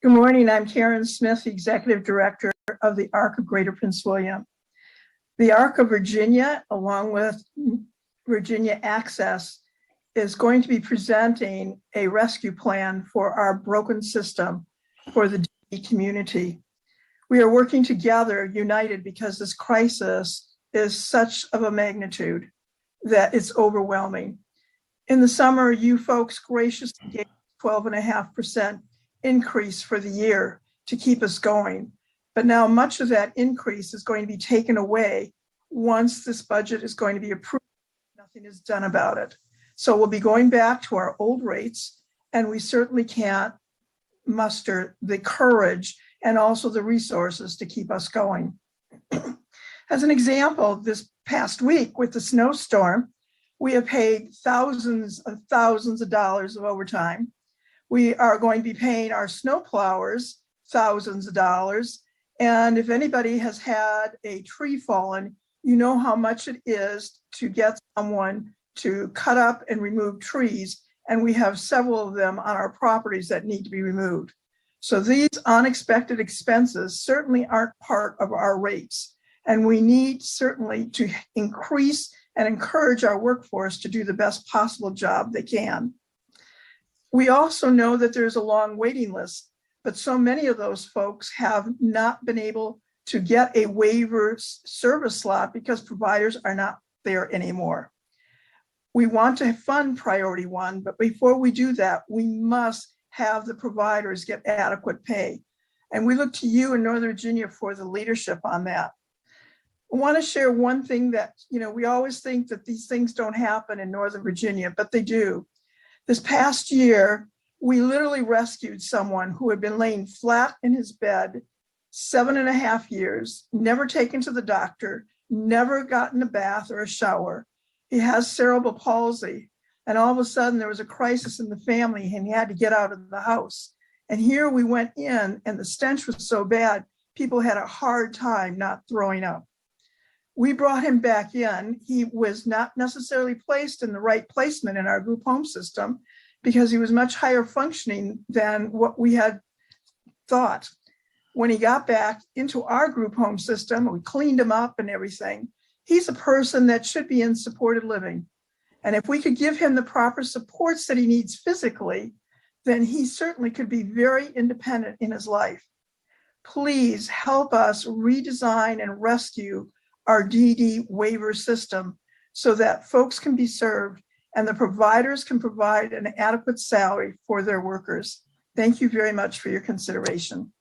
Good morning. I'm Karen Smith, the Executive Director of the ARC of Greater Prince William. The ARC of Virginia, along with Virginia Access, is going to be presenting a rescue plan for our broken system for the DE community. We are working together, united, because this crisis is such of a magnitude that it's overwhelming. In the summer, you folks graciously gave 12.5% increase for the year to keep us going. But now much of that increase is going to be taken away once this budget is going to be approved. Nothing is done about it. So we'll be going back to our old rates, and we certainly can't muster the courage and also the resources to keep us going. As an example, this past week with the snowstorm, we have paid thousands of dollars of overtime. We are going to be paying our snow plowers thousands of dollars. And if anybody has had a tree fallen, you know how much it is to get someone to cut up and remove trees. And we have several of them on our properties that need to be removed. So these unexpected expenses certainly aren't part of our rates. And we need certainly to increase and encourage our workforce to do the best possible job they can. We also know that there's a long waiting list, but so many of those folks have not been able to get a waiver service slot because providers are not there anymore. We want to fund priority one, but before we do that, we must have the providers get adequate pay. And we look to you in Northern Virginia for the leadership on that. I want to share one thing that, we always think that these things don't happen in Northern Virginia, but they do. This past year, we literally rescued someone who had been laying flat in his bed 7.5 years, never taken to the doctor, never gotten a bath or a shower. He has cerebral palsy. And all of a sudden there was a crisis in the family and he had to get out of the house. And here we went in and the stench was so bad, people had a hard time not throwing up. We brought him back in. He was not necessarily placed in the right placement in our group home system because he was much higher functioning than what we had thought. When he got back into our group home system, we cleaned him up and everything. He's a person that should be in supported living. And if we could give him the proper supports that he needs physically, then he certainly could be very independent in his life. Please help us redesign and rescue our DD waiver system so that folks can be served and the providers can provide an adequate salary for their workers. Thank you very much for your consideration.